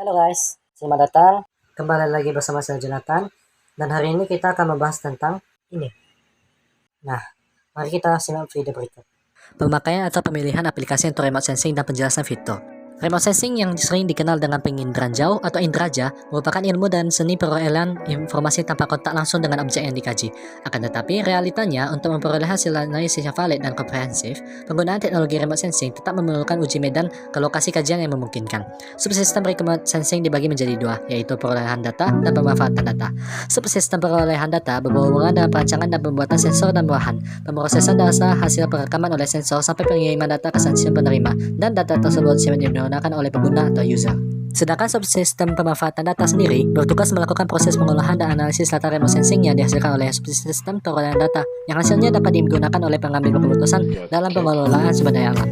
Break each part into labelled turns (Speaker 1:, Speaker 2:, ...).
Speaker 1: Halo guys, selamat datang. Kembali lagi bersama saya Jonathan. Dan hari ini kita akan membahas tentang ini. Nah, mari kita simak video berikut. Pemakaian atau pemilihan aplikasi untuk remote sensing dan penjelasan fitur. Remote sensing yang sering dikenal dengan penginderaan jauh atau indraja merupakan ilmu dan seni perolehan informasi tanpa kontak langsung dengan objek yang dikaji. Akan tetapi, realitanya untuk memperoleh hasil analisis yang valid dan komprehensif, penggunaan teknologi remote sensing tetap memerlukan uji medan ke lokasi kajian yang memungkinkan. Subsistem remote sensing dibagi menjadi dua, yaitu perolehan data dan pemanfaatan data. Subsistem perolehan data berhubungan dengan perancangan dan pembuatan sensor dan bahan, pemrosesan data hasil perekaman oleh sensor sampai pengiriman data ke stasiun penerima, dan data tersebut siap digunakan oleh pengguna atau user. Sedangkan subsistem pemanfaatan data sendiri bertugas melakukan proses pengolahan dan analisis data remote sensing yang dihasilkan oleh subsistem perolehan data yang hasilnya dapat digunakan oleh pengambil keputusan dalam pengelolaan sumber daya alam.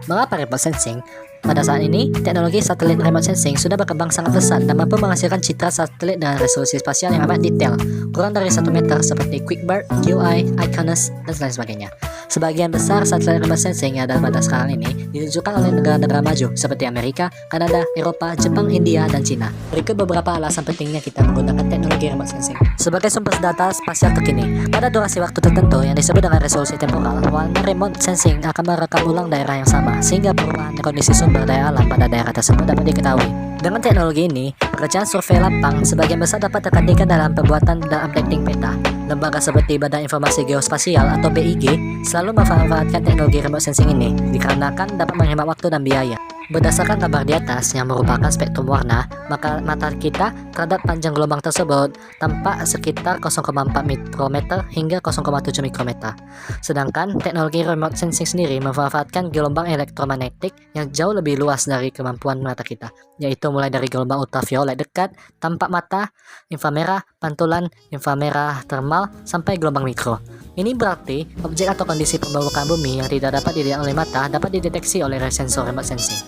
Speaker 1: Mengapa remote sensing? Pada saat ini, teknologi satelit remote sensing sudah berkembang sangat pesat dan mampu menghasilkan citra satelit dengan resolusi spasial yang amat detail, kurang dari 1 meter seperti QuickBird, QI, Iconus, dan lain sebagainya. Sebagian besar satelit remote sensing yang ada pada sekarang ini ditunjukkan oleh negara-negara maju seperti Amerika, Kanada, Eropa, Jepang, India, dan Cina. Berikut beberapa alasan pentingnya kita menggunakan teknologi remote sensing. Sebagai sumber data spasial terkini, pada durasi waktu tertentu yang disebut dengan resolusi temporal, warna remote sensing akan merekam ulang daerah yang sama, sehingga perubahan kondisi sumber daya alam pada daerah tersebut dapat diketahui. Dengan teknologi ini, pekerjaan survei lapang sebagian besar dapat tergantikan dalam pembuatan dan updating peta. Lembaga seperti Badan Informasi Geospasial atau BIG selalu memanfaatkan teknologi remote sensing ini dikarenakan dapat menghemat waktu dan biaya. Berdasarkan gambar di atas yang merupakan spektrum warna, maka mata kita terhadap panjang gelombang tersebut tampak sekitar 0,4 mikrometer hingga 0,7 mikrometer. Sedangkan teknologi remote sensing sendiri memanfaatkan gelombang elektromagnetik yang jauh lebih luas dari kemampuan mata kita, yaitu mulai dari gelombang ultraviolet dekat, tampak mata, inframerah, pantulan, inframerah termal, sampai gelombang mikro. Ini berarti objek atau kondisi permukaan bumi yang tidak dapat dilihat oleh mata dapat dideteksi oleh sensor remote sensing.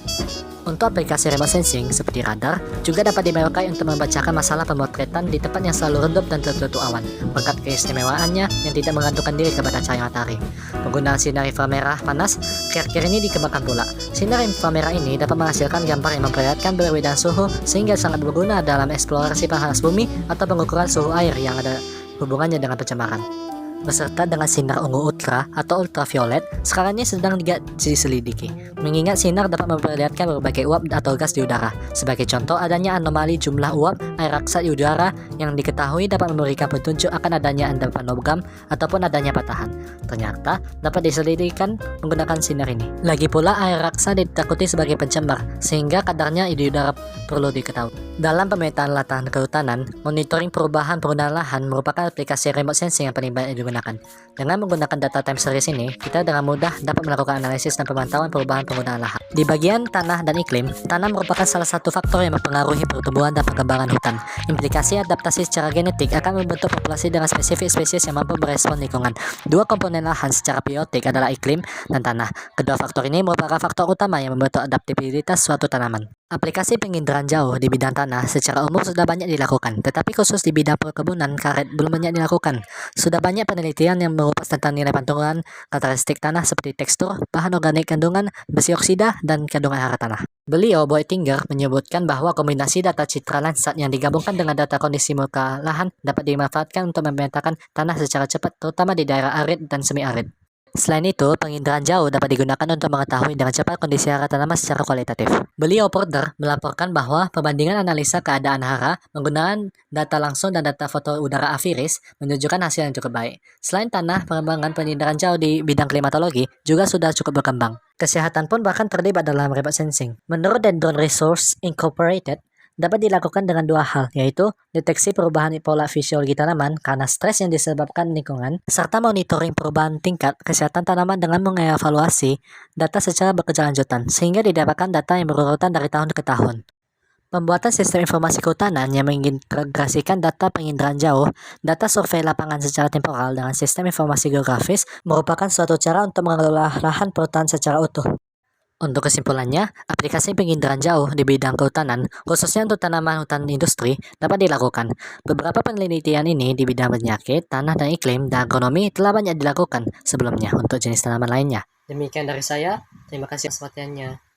Speaker 1: Untuk aplikasi remote sensing seperti radar, juga dapat dipakai untuk membacakan masalah pemotretan di tempat yang selalu redup dan tertutup awan, berkat keistimewaannya yang tidak menggantungkan diri kepada cahaya matahari. Penggunaan sinar inframerah panas akhir-akhir ini dikembangkan pula. Sinar inframerah ini dapat menghasilkan gambar yang memperlihatkan perbedaan suhu sehingga sangat berguna dalam eksplorasi panas bumi atau pengukuran suhu air yang ada hubungannya dengan pencemaran. Beserta dengan sinar ungu ultra atau ultraviolet, sekarang ini sedang diselidiki. Mengingat sinar dapat memperlihatkan berbagai uap atau gas di udara. Sebagai contoh, adanya anomali jumlah uap air raksa di udara yang diketahui dapat memberikan petunjuk akan adanya endapan logam ataupun adanya patahan. Ternyata dapat diselidikkan menggunakan sinar ini. Lagi pula, air raksa ditakuti sebagai pencemar, sehingga kadarnya di udara perlu diketahui. Dalam pemetaan lahan kehutanan, monitoring perubahan penggunaan lahan merupakan aplikasi remote sensing yang paling banyak digunakan. Dengan menggunakan data time series ini, kita dengan mudah dapat melakukan analisis dan pemantauan perubahan penggunaan lahan. Di bagian tanah dan iklim, tanah merupakan salah satu faktor yang mempengaruhi pertumbuhan dan perkembangan hutan. Implikasi adaptasi secara genetik akan membentuk populasi dengan spesifik spesies yang mampu merespon lingkungan. Dua komponen lahan secara biotik adalah iklim dan tanah. Kedua faktor ini merupakan faktor utama yang membentuk adaptabilitas suatu tanaman. Aplikasi penginderaan jauh di bidang tanah secara umum sudah banyak dilakukan, tetapi khusus di bidang perkebunan karet belum banyak dilakukan. Sudah banyak penelitian yang mengupas tentang nilai pantulan karakteristik tanah seperti tekstur, bahan organik kandungan, besi oksida, dan kandungan hara tanah. Beliau, Boettinger, menyebutkan bahwa kombinasi data citra Landsat yang digabungkan dengan data kondisi muka lahan dapat dimanfaatkan untuk memetakan tanah secara cepat, terutama di daerah arid dan semi-arid. Selain itu, penginderaan jauh dapat digunakan untuk mengetahui dengan cepat kondisi hara tanaman secara kualitatif. Beliau, Porter, melaporkan bahwa perbandingan analisa keadaan hara menggunakan data langsung dan data foto udara afiris menunjukkan hasil yang cukup baik. Selain tanah, pengembangan penginderaan jauh di bidang klimatologi juga sudah cukup berkembang. Kesehatan pun bahkan terlibat dalam remote sensing. Menurut Dendron Resource Incorporated, dapat dilakukan dengan dua hal, yaitu deteksi perubahan pola fisiologi tanaman karena stres yang disebabkan lingkungan, serta monitoring perubahan tingkat kesehatan tanaman dengan mengevaluasi data secara berkelanjutan, sehingga didapatkan data yang berurutan dari tahun ke tahun. Pembuatan sistem informasi kehutanan yang mengintegrasikan data penginderaan jauh, data survei lapangan secara temporal dengan sistem informasi geografis merupakan suatu cara untuk mengelola lahan perhutanan secara utuh. Untuk kesimpulannya, aplikasi penginderaan jauh di bidang kehutanan, khususnya untuk tanaman hutan industri, dapat dilakukan. Beberapa penelitian ini di bidang penyakit, tanah dan iklim, dan agronomi telah banyak dilakukan sebelumnya untuk jenis tanaman lainnya. Demikian dari saya, terima kasih atas perhatiannya.